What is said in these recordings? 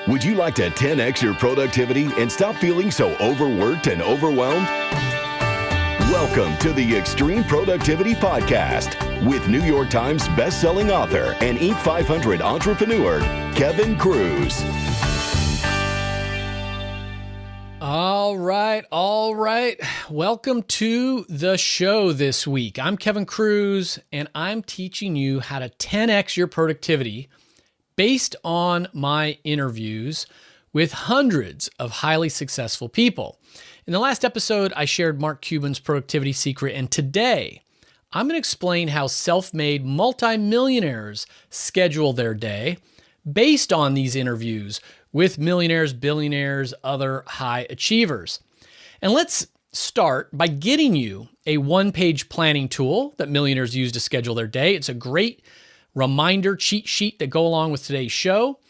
Would you like to 10x your productivity and stop feeling so overworked and overwhelmed? Welcome to the Extreme Productivity Podcast with New York Times bestselling author and Inc. 500 entrepreneur, Kevin Kruse. All right. Welcome to the show this week. I'm Kevin Kruse, and I'm teaching you how to 10x your productivity based on my interviews with hundreds of highly successful people. In the last episode, I shared Mark Cuban's productivity secret, and today I'm going to explain how self-made multimillionaires schedule their day based on these interviews with millionaires, billionaires, other high achievers. And let's start by getting you a one-page planning tool that millionaires use to schedule their day. It's a great reminder cheat sheet that go along with today's show.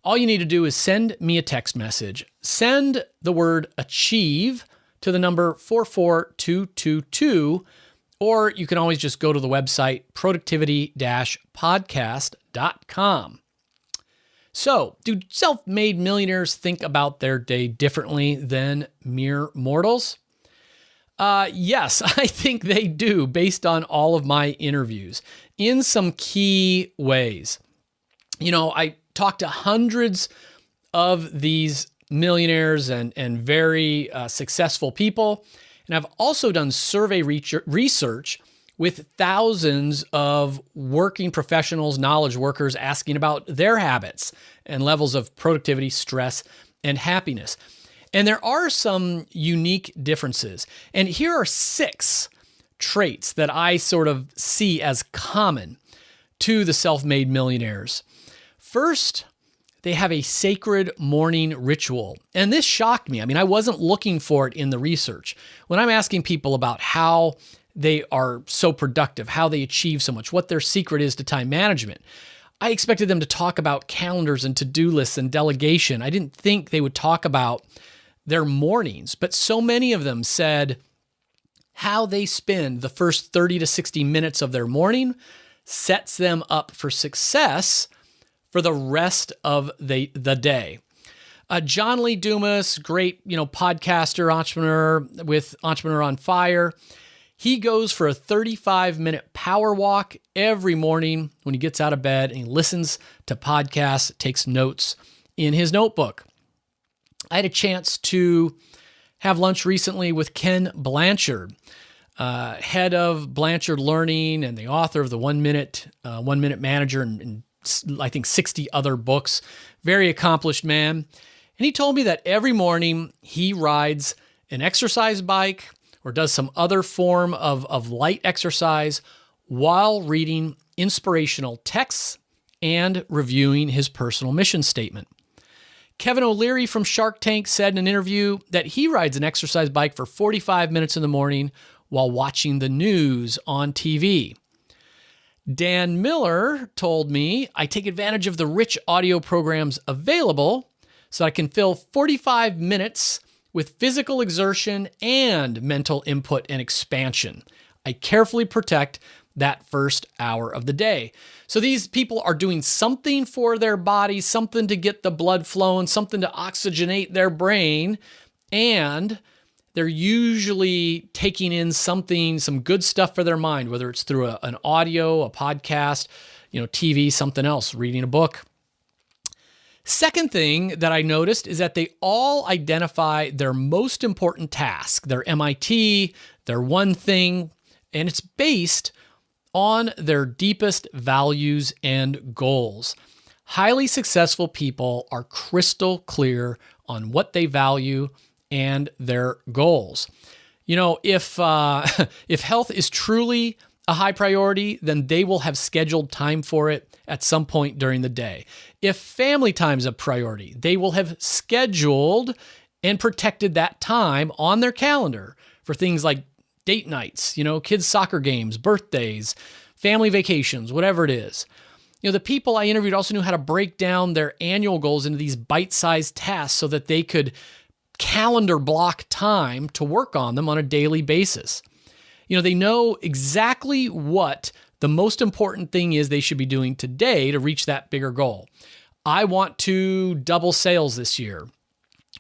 All you need to do is send me a text message. Send the word achieve to the number 44222, or you can always just go to the website productivity-podcast.com. So, do self-made millionaires think about their day differently than mere mortals? Yes, I think they do, based on all of my interviews, in some key ways. You know, I talked to hundreds of these millionaires and very successful people, and I've also done survey research with thousands of working professionals, knowledge workers, asking about their habits and levels of productivity, stress, and happiness. And there are some unique differences. And here are 6 traits that I sort of see as common to the self-made millionaires. First, they have a sacred morning ritual. And this shocked me. I mean, I wasn't looking for it in the research. When I'm asking people about how they are so productive, how they achieve so much, what their secret is to time management, I expected them to talk about calendars and to-do lists and delegation. I didn't think they would talk about their mornings, but so many of them said how they spend the first 30 to 60 minutes of their morning sets them up for success for the rest of the day. John Lee Dumas, great, podcaster, entrepreneur with Entrepreneur on Fire. He goes for a 35-minute power walk every morning when he gets out of bed, and he listens to podcasts, takes notes in his notebook. I had a chance to have lunch recently with Ken Blanchard, head of Blanchard Learning and the author of the 1 Minute Manager and I think 60 other books. Very accomplished man. And he told me that every morning he rides an exercise bike or does some other form of light exercise while reading inspirational texts and reviewing his personal mission statement. Kevin O'Leary from Shark Tank said in an interview that he rides an exercise bike for 45 minutes in the morning while watching the news on TV. Dan Miller told me, I take advantage of the rich audio programs available so I can fill 45 minutes with physical exertion and mental input and expansion. I carefully protect that first hour of the day. So these people are doing something for their body, something to get the blood flowing, something to oxygenate their brain, and they're usually taking in something, some good stuff for their mind, whether it's through an audio, a podcast, TV, something else, reading a book. Second thing that I noticed is that they all identify their most important task, their MIT, their one thing, and it's based on their deepest values and goals. Highly successful people are crystal clear on what they value and their goals. If health is truly a high priority, then they will have scheduled time for it at some point during the day. If family time is a priority, they will have scheduled and protected that time on their calendar for things like date nights, kids' soccer games, birthdays, family vacations, whatever it is. The people I interviewed also knew how to break down their annual goals into these bite-sized tasks so that they could calendar block time to work on them on a daily basis. They know exactly what the most important thing is they should be doing today to reach that bigger goal. I want to double sales this year.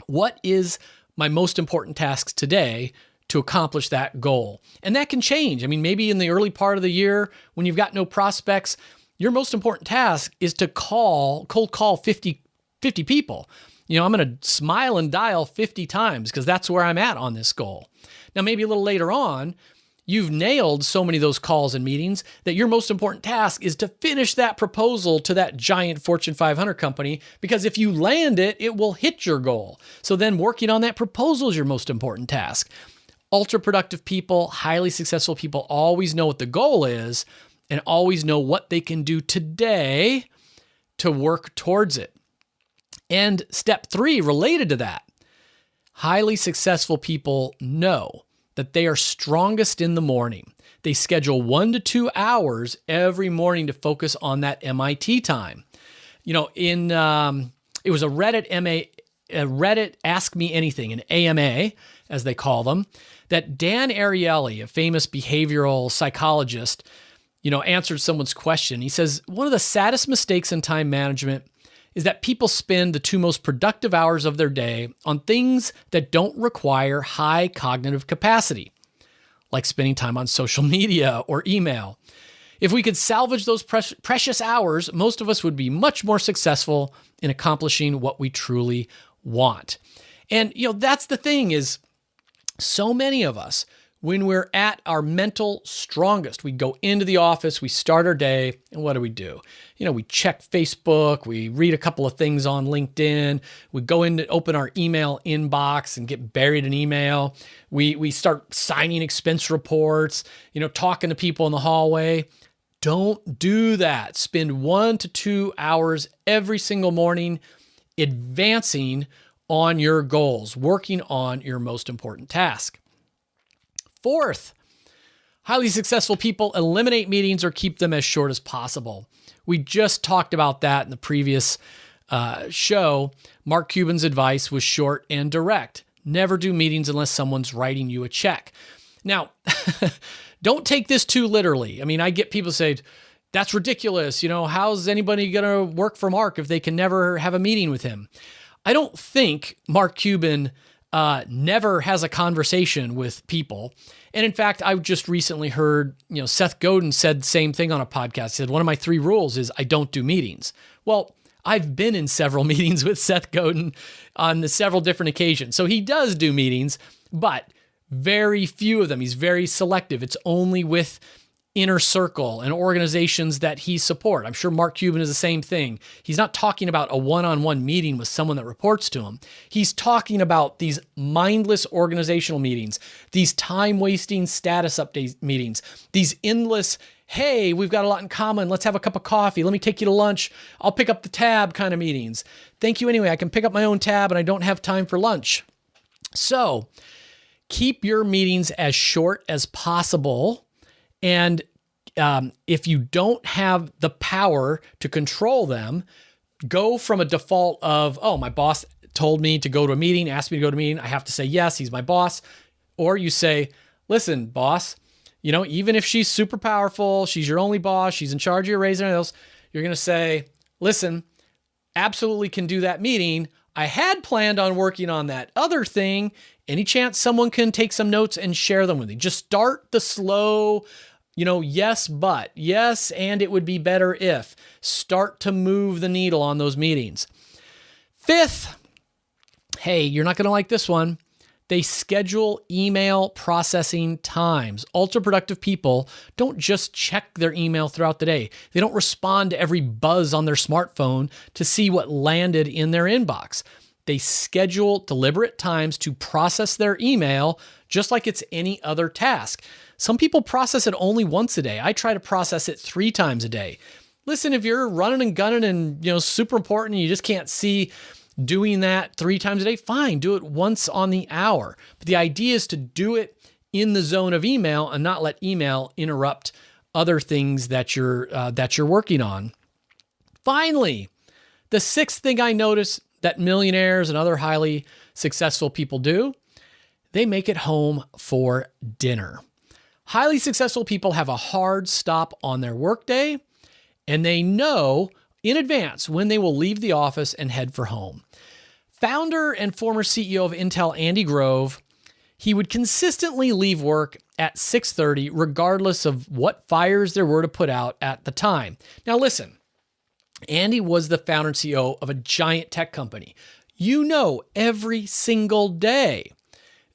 What is my most important task today to accomplish that goal? And that can change. I mean, maybe in the early part of the year when you've got no prospects, your most important task is to cold call 50 people. I'm going to smile and dial 50 times because that's where I'm at on this goal. Now, maybe a little later on, you've nailed so many of those calls and meetings that your most important task is to finish that proposal to that giant Fortune 500 company, because if you land it, it will hit your goal. So then working on that proposal is your most important task. Ultra productive people, highly successful people always know what the goal is and always know what they can do today to work towards it. And step 3 related to that, highly successful people know that they are strongest in the morning. They schedule 1 to 2 hours every morning to focus on that MIT time. It was a Reddit Ask Me Anything, an AMA, as they call them, that Dan Ariely, a famous behavioral psychologist, answered someone's question. He says, one of the saddest mistakes in time management is that people spend the 2 most productive hours of their day on things that don't require high cognitive capacity, like spending time on social media or email. If we could salvage those precious hours, most of us would be much more successful in accomplishing what we truly want. And, that's the thing is, so many of us, when we're at our mental strongest, we go into the office, we start our day, and what do? We check Facebook, we read a couple of things on LinkedIn, we go in to open our email inbox and get buried in email. We start signing expense reports, talking to people in the hallway. Don't do that. Spend 1 to 2 hours every single morning advancing on your goals, working on your most important task. 4th, highly successful people eliminate meetings or keep them as short as possible. We just talked about that in the previous show. Mark Cuban's advice was short and direct. Never do meetings unless someone's writing you a check. Now, don't take this too literally. I mean, I get people say, that's ridiculous. How's anybody going to work for Mark if they can never have a meeting with him? I don't think Mark Cuban never has a conversation with people. And in fact, I just recently heard, Seth Godin said the same thing on a podcast. He said, one of my 3 rules is I don't do meetings. Well, I've been in several meetings with Seth Godin on the several different occasions. So he does do meetings, but very few of them. He's very selective. It's only with inner circle and organizations that he support. I'm sure Mark Cuban is the same thing. He's not talking about a one-on-one meeting with someone that reports to him. He's talking about these mindless organizational meetings, these time-wasting status update meetings, these endless, hey, we've got a lot in common. Let's have a cup of coffee. Let me take you to lunch. I'll pick up the tab kind of meetings. Thank you anyway. I can pick up my own tab and I don't have time for lunch. So keep your meetings as short as possible. And if you don't have the power to control them, go from a default of, oh, my boss told me to go to a meeting, asked me to go to a meeting, I have to say yes, he's my boss. Or you say, listen, boss, even if she's super powerful, she's your only boss, she's in charge of your raise and everything else, you're going to say, listen, absolutely can do that meeting. I had planned on working on that other thing. Any chance someone can take some notes and share them with me? Just start the slow, yes, but, yes, and it would be better if. Start to move the needle on those meetings. 5th, hey, you're not going to like this one. They schedule email processing times. Ultra productive people don't just check their email throughout the day. They don't respond to every buzz on their smartphone to see what landed in their inbox. They schedule deliberate times to process their email just like it's any other task. Some people process it only once a day. I try to process it 3 times a day. Listen, if you're running and gunning and super important and you just can't see doing that 3 times a day, fine, do it once on the hour. But the idea is to do it in the zone of email and not let email interrupt other things that you're working on. Finally, the 6th thing I notice that millionaires and other highly successful people do, they make it home for dinner. Highly successful people have a hard stop on their workday, and they know in advance when they will leave the office and head for home. Founder and former CEO of Intel, Andy Grove, he would consistently leave work at 6:30 regardless of what fires there were to put out at the time. Now listen, Andy was the founder and CEO of a giant tech company. You know, every single day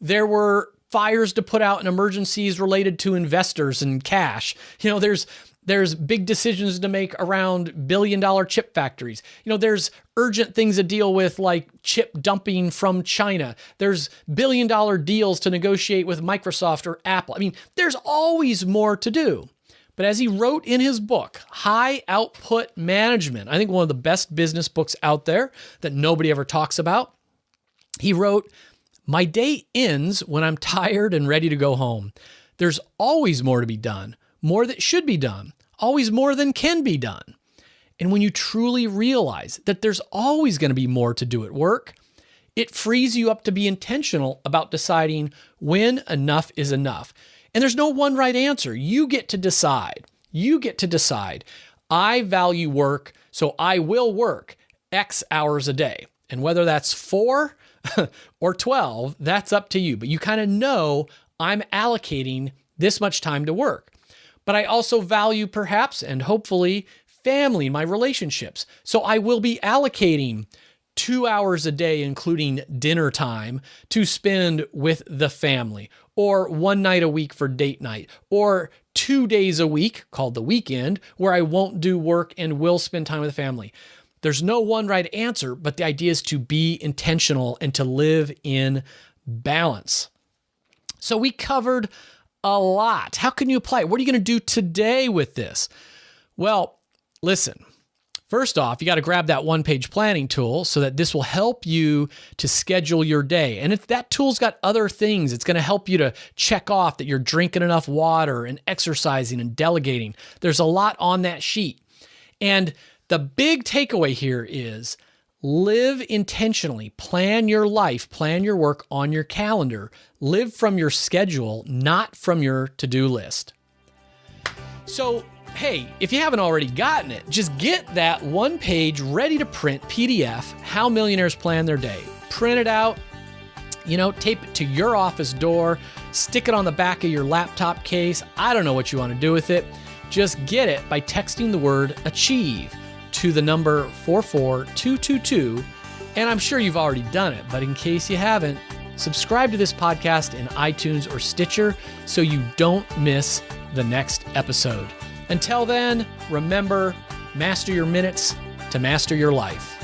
there were fires to put out and emergencies related to investors and cash. You know, there's big decisions to make around billion-dollar chip factories. You know, there's urgent things to deal with like chip dumping from China. There's billion-dollar deals to negotiate with Microsoft or Apple. I mean, there's always more to do. But as he wrote in his book, High Output Management, I think one of the best business books out there that nobody ever talks about, he wrote, "My day ends when I'm tired and ready to go home. There's always more to be done, more that should be done, always more than can be done. And when you truly realize that there's always going to be more to do at work, it frees you up to be intentional about deciding when enough is enough." And there's no one right answer. You get to decide. You get to decide. I value work, so I will work X hours a day. And whether that's 4 or 12, that's up to you. But you kind of know I'm allocating this much time to work. But I also value perhaps and hopefully family, my relationships. So I will be allocating 2 hours a day, including dinner time, to spend with the family, or 1 night a week for date night, or 2 days a week, called the weekend, where I won't do work and will spend time with the family. There's no one right answer, but the idea is to be intentional and to live in balance. So we covered a lot. How can you apply it? What are you going to do today with this? Well, listen. First off, you got to grab that one-page planning tool so that this will help you to schedule your day. And if that tool's got other things, it's going to help you to check off that you're drinking enough water and exercising and delegating. There's a lot on that sheet. And the big takeaway here is live intentionally, plan your life, plan your work on your calendar, live from your schedule, not from your to-do list. So, hey, if you haven't already gotten it, just get that one-page ready-to-print PDF, How Millionaires Plan Their Day. Print it out, tape it to your office door, stick it on the back of your laptop case. I don't know what you want to do with it. Just get it by texting the word ACHIEVE to the number 44222, and I'm sure you've already done it, but in case you haven't, subscribe to this podcast in iTunes or Stitcher so you don't miss the next episode. Until then, remember, master your minutes to master your life.